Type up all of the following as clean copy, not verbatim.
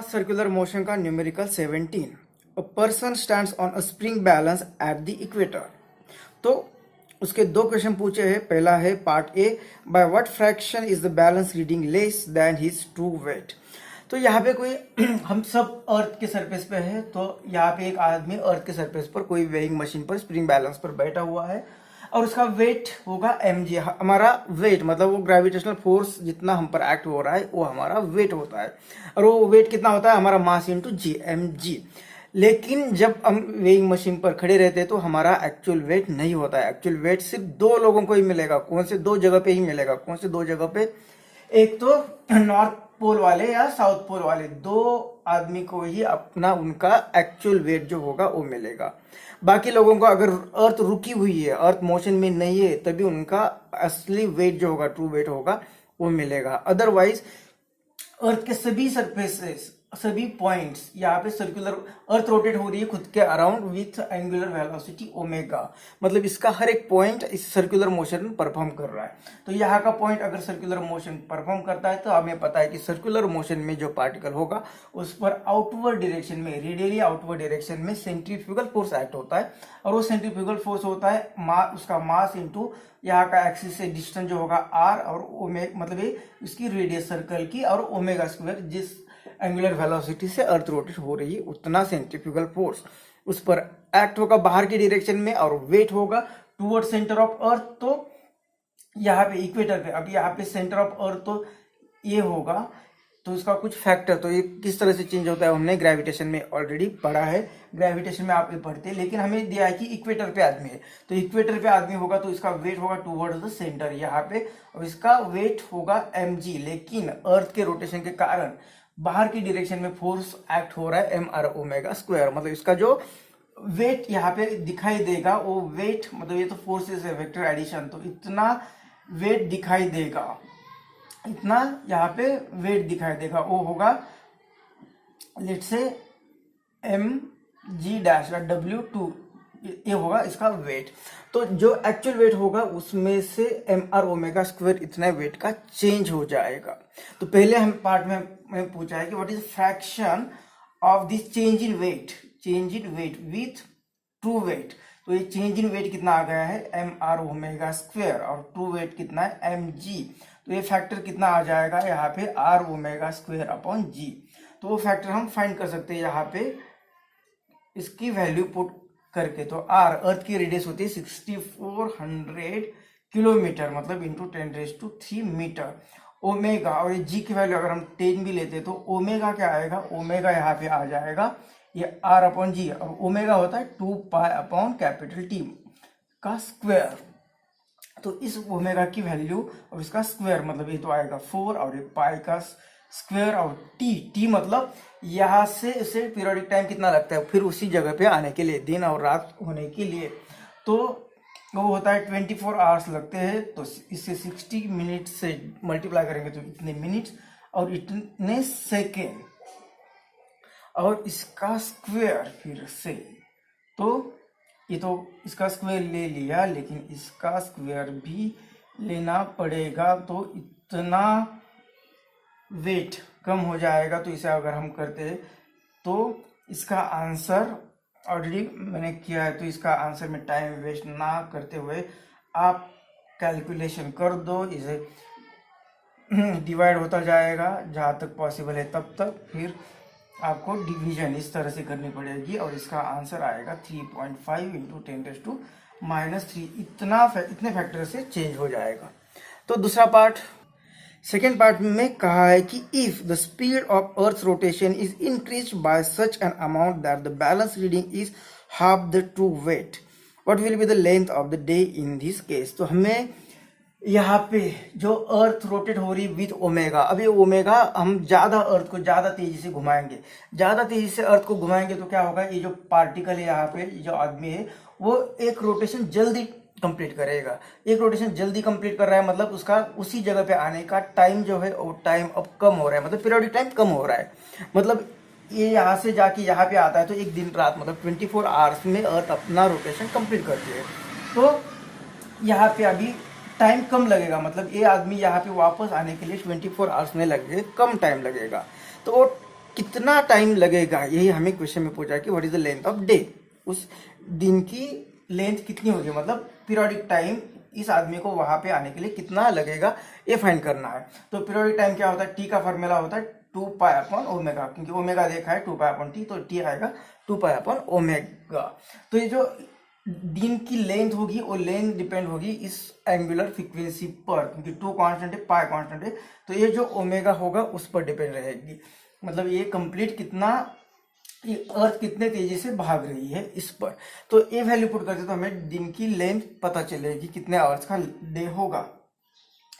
Circular motion का numerical 17। A person stands on a spring balance at the equator. तो उसके दो question पूछे हैं। पहला है part A, by what fraction is the balance reading less than his true weight. तो यहाँ पे कोई हम सब अर्थ के सरफेस पे है, तो यहाँ पे एक आदमी अर्थ के सरफेस पर कोई वेइंग मशीन पर स्प्रिंग बैलेंस पर बैठा हुआ है और उसका वेट होगा mg। हमारा वेट मतलब वो ग्रेविटेशनल फोर्स जितना हम पर एक्ट हो रहा है वो हमारा वेट होता है, और वो वेट कितना होता है हमारा मास इंटू जी, mg। लेकिन जब हम वेइंग मशीन पर खड़े रहते हैं तो हमारा एक्चुअल वेट नहीं होता है। एक्चुअल वेट सिर्फ दो लोगों को ही मिलेगा। कौन से दो जगह पे ही मिलेगा? कौन से दो जगह पे? एक तो नॉर्थ पोल वाले या साउथ पोल वाले दो आदमी को ही अपना उनका एक्चुअल वेट जो होगा वो मिलेगा। बाकी लोगों को, अगर अर्थ रुकी हुई है, अर्थ मोशन में नहीं है, तभी उनका असली वेट जो होगा, ट्रू वेट होगा, वो मिलेगा। अदरवाइज अर्थ के सभी सरफेसेस, सभी पॉइंट्स, यहाँ पे सर्कुलर अर्थ रोटेट हो रही है खुद के around with angular velocity omega. मतलब इसका हर एक पॉइंट इस सर्कुलर मोशन में परफॉर्म कर रहा है। तो यहाँ का पॉइंट अगर सर्कुलर मोशन परफॉर्म करता है तो हमें पता है कि सर्कुलर मोशन में जो पार्टिकल होगा उस पर आउटवर्ड डायरेक्शन में, रेडियली आउटवर्ड डायरेक्शन में सेंट्रीफ्यूगल फोर्स एक्ट होता है। और वो सेंट्रीफ्यूगल फोर्स होता है उसका मास इंटू यहाँ का एक्सिस से डिस्टेंस जो होगा आर, और मतलब ये इसकी रेडियस सर्कल की, और ओमेगा स्क्वायर जिस एंगुलर वेलोसिटी से अर्थ रोटेट हो रही है उतना सेंट्रीफ्यूगल फोर्स उस पर एक्ट होगा बाहर की डायरेक्शन में, और वेट होगा टुवर्ड सेंटर ऑफ अर्थ। तो यहाँ पे इक्वेटर पे, अब यहाँ पे सेंटर ऑफ अर्थ तो ये होगा, तो इसका कुछ फैक्टर, तो ये किस तरह से चेंज होता है हमने ग्रेविटेशन में ऑलरेडी पढ़ा है। ग्रेविटेशन में आप ये पढ़ते हैं, लेकिन हमें दिया है कि इक्वेटर पे आदमी है, तो इक्वेटर पे आदमी होगा तो इसका वेट होगा टुवर्ड्स द सेंटर यहाँ पे, और इसका वेट होगा mg। लेकिन अर्थ के रोटेशन के कारण बाहर की डायरेक्शन में फोर्स एक्ट हो रहा है mr ओमेगा स्क्वायर। मतलब इसका जो वेट यहाँ पे दिखाई देगा वो वेट, मतलब ये तो फोर्सेस है, वेक्टर एडिशन, तो इतना वेट दिखाई देगा, इतना यहाँ पे वेट दिखाई देगा, वो होगा लेट से mg डैश w2, ये होगा इसका वेट। तो जो एक्चुअल वेट होगा उसमें से mr ओमेगा स्क्वायर इतना वेट का चेंज हो जाएगा। तो पहले हम पार्ट में पूछा है कि what is fraction of this change in weight, change in weight with true weight. तो ये चेंज इन वेट कितना आ गया है mr ओमेगा स्क्वायर, और ट्रू वेट कितना है mg। तो ये फैक्टर कितना आ जाएगा यहाँ पे r omega square upon g। तो वो फैक्टर हम फाइंड कर सकते हैं यहाँ पे इसकी वैल्यू पुट करके। तो r, अर्थ की रेडियस होती है 6400 किलोमीटर, मतलब इंटू 10⁻³ मीटर। ओमेगा, और ये g की वैल्यू अगर हम 10 भी लेते तो ओमेगा क्या आएगा? ओमेगा यहाँ पे आ जाएगा ये r अपॉन g। अब ओमेगा होता है 2 पाई अपॉन कैपिटल T का स्क्वायर। तो इस ओमेगा की वैल्यू और इसका स्क्वायर, मतलब ये तो आएगा 4, और ये पाई का स्क्वायर, और टी मतलब यहाँ से इसे पीरियोडिक टाइम कितना लगता है फिर उसी जगह पे आने के लिए, दिन और रात होने के लिए। तो वो होता है 24 आवर्स लगते हैं। तो इससे 60 मिनट से मल्टीप्लाई करेंगे तो इतने मिनट्स और इतने सेकेंड, और इसका स्क्वायर फिर से, तो ये तो इसका स्क्वायर ले लिया, लेकिन इसका स्क्वायर भी लेना पड़ेगा, तो इतना वेट कम हो जाएगा। तो इसे अगर हम करते हैं तो इसका आंसर ऑलरेडी मैंने किया है, तो इसका आंसर में टाइम वेस्ट ना करते हुए आप कैलकुलेशन कर दो। इसे डिवाइड होता जाएगा जहाँ तक पॉसिबल है तब तक, फिर आपको डिवीजन इस तरह से करनी पड़ेगी, और इसका आंसर आएगा 3.5 इंटू 10⁻³ इतने फैक्टर से चेंज हो जाएगा। तो दूसरा पार्ट, सेकेंड पार्ट में कहा है कि if the speed of earth rotation is increase by such an amount that the balance reading is half the true weight, what will be the length of the day in this case. तो हमें यहाँ पे जो earth rotate हो रही with omega, अब ये omega हम ज्यादा अर्थ को ज्यादा तेजी से घुमाएंगे, ज्यादा तेजी से अर्थ को घुमाएंगे तो क्या होगा, ये जो पार्टिकल है यहाँ पे, जो आदमी है, वो एक रोटेशन जल्दी कंप्लीट करेगा। एक रोटेशन जल्दी कंप्लीट कर रहा है, मतलब उसका उसी जगह पे आने का टाइम जो है वो टाइम अब कम हो रहा है, मतलब पीरियोडिक टाइम कम हो रहा है। मतलब ये यहाँ से जाके यहाँ पे आता है तो एक दिन रात, मतलब 24 आवर्स में अर्थ अपना रोटेशन कंप्लीट करती है। तो यहाँ पे अभी टाइम कम लगेगा, मतलब ये आदमी यहाँ पे वापस आने के लिए 24 आवर्स में लगेगा, कम टाइम लगेगा। तो वो कितना टाइम लगेगा, यही हमें क्वेश्चन में पूछा कि what is the length of day, उस दिन की लेंथ कितनी होगी, मतलब पीरियोडिक टाइम इस आदमी को वहां पे आने के लिए कितना लगेगा ये फाइंड करना है। तो पीरियोडिक टाइम क्या होता है, टी का फॉर्मूला होता है 2π/ओमेगा, क्योंकि ओमेगा देखा है 2π/t, तो टी आएगा 2π/ओमेगा। तो ये जो दिन की लेंथ होगी वो लेंथ डिपेंड होगी इस एंगुलर फ्रीक्वेंसी पर, क्योंकि 2 कांस्टेंट है, पाई कांस्टेंट है, तो ये जो ओमेगा होगा उस पर डिपेंड रहेगी। मतलब ये कंप्लीट कितना, ये अर्थ कितने तेजी से भाग रही है इस पर। तो ये वैल्यू पुट करते तो हमें दिन की लेंथ पता चलेगी कितने आवर्स का डे होगा।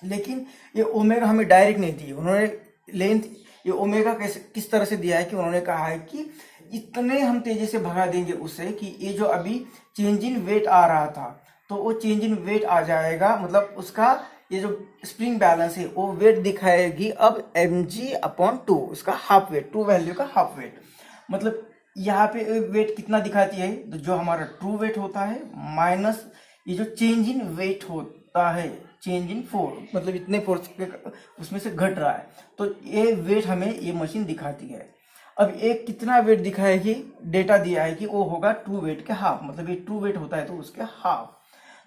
लेकिन ये ओमेगा हमें डायरेक्ट नहीं दी उन्होंने लेंथ, ये ओमेगा कैसे किस तरह से दिया है कि उन्होंने कहा है कि इतने हम तेजी से भगा देंगे उसे कि ये जो अभी चेंज इन वेट आ रहा था तो वो चेंज इन वेट आ जाएगा, मतलब उसका ये जो स्प्रिंग बैलेंस है वो वेट दिखाएगी अब mg/2, उसका हाफ वेट, ट्रू वैल्यू का हाफ वेट। मतलब यहाँ पे वेट कितना दिखाती है, तो जो हमारा ट्रू वेट होता है माइनस ये जो चेंज इन वेट होता है, चेंज इन फोर्स, मतलब इतने फोर्स उसमें से घट रहा है, तो ये वेट हमें ये मशीन दिखाती है। अब एक कितना वेट दिखाएगी, डेटा दिया है कि वो होगा ट्रू वेट के हाफ, मतलब ये ट्रू वेट होता है तो उसके हाफ।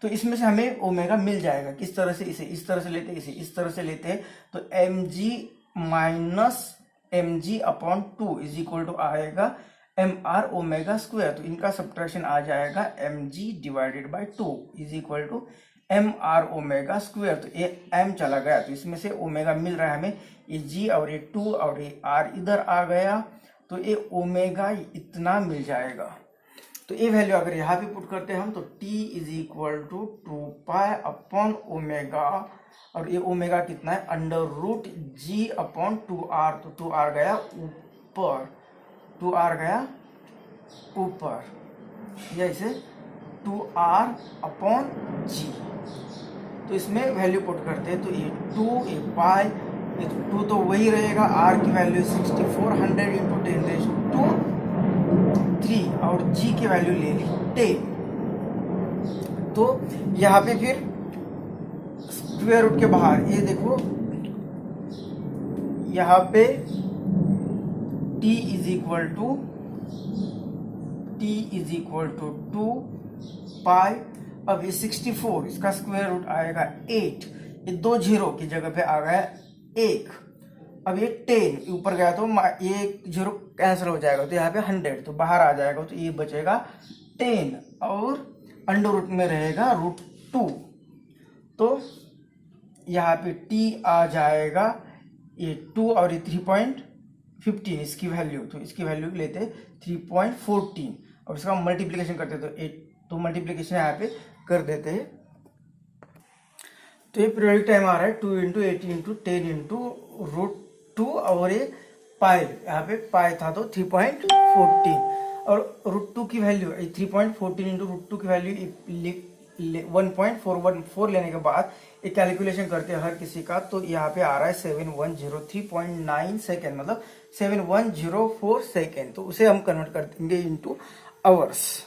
तो इसमें से हमें ओमेगा मिल जाएगा, किस तरह से, इसे इस तरह से लेते हैं, इसे इस तरह से लेते हैं, तो mg-mg/2 इज इक्वल टू आएगा mr/ओमेगा²। तो इनका सब्ट्रैक्शन आ जाएगा mg/2 इज इक्वल टू mr/ओमेगा²। तो ये m चला गया तो इसमें से ओमेगा मिल रहा है हमें, ये g और ये 2 और ये r इधर आ गया, तो ये ओमेगा इतना मिल जाएगा। तो ये वैल्यू अगर यहाँ पे पुट करते हैं हम, तो t इज इक्वल टू 2π/ओमेगा, और ये ओमेगा कितना है, √g/2r, तो 2r गया ऊपर, 2r गया ऊपर, जैसे 2r/g। तो इसमें वैल्यू पुट करते हैं, तो ये 2, ये पाई, ये 2 तो वही रहेगा, r की वैल्यू 6400 × 10⁻³ और g की वैल्यू ले ली 10। तो यहाँ पे फिर स्क्वायर रूट के बाहर ये देखो, यहाँ पे t इज इक्वल टू 2π, अब ये 64, इसका स्क्वायर रूट आएगा 8, ये 2 जीरो की जगह पे आ गया 1, अब ये 10 ऊपर गया तो ये 0 कैंसिल हो जाएगा, तो यहाँ पे 100 तो बाहर आ जाएगा, तो ये बचेगा 10 और अंडर रूट में रहेगा √2। तो यहाँ पे t आ जाएगा ये 2 और ये 3.15 इसकी वैल्यू, तो इसकी वैल्यू लेते 3.14 और इसका मल्टीप्लिकेशन करते तो 8, तो मल्टीप्लिकेशन यहाँ पे कर देते हैं। तो ये पीरियोडिक टाइम आ रहा है 2 × 80 × 10 × √2 और ये पाई, यहाँ पे पाई था तो 3.14 और √2 की वैल्यू 3.14 × √2 की वैल्यू 1.414 लेने के बाद एक कैलकुलेशन करते हैं हर किसी का, तो यहाँ पे आ रहा है 7103.9 सेकेंड, मतलब 7104 सेकेंड। तो उसे हम कन्वर्ट कर देंगे इनटू आवर्स।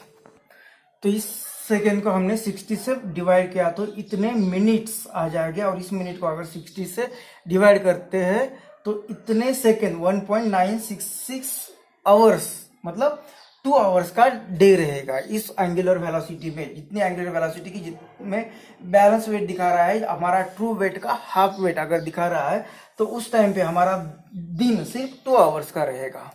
तो इस सेकेंड को हमने 60 से डिवाइड किया तो इतने मिनट्स आ जाएंगे, और इस मिनट को अगर 60 से डिवाइड करते हैं तो इतने सेकेंड 1.966 आवर्स, मतलब 2 आवर्स का डे रहेगा इस एंगुलर वेलोसिटी में। जितनी एंगुलर वेलोसिटी की जितने बैलेंस वेट दिखा रहा है, हमारा ट्रू वेट का हाफ वेट अगर दिखा रहा है, तो उस टाइम पे हमारा दिन सिर्फ 2 आवर्स का रहेगा।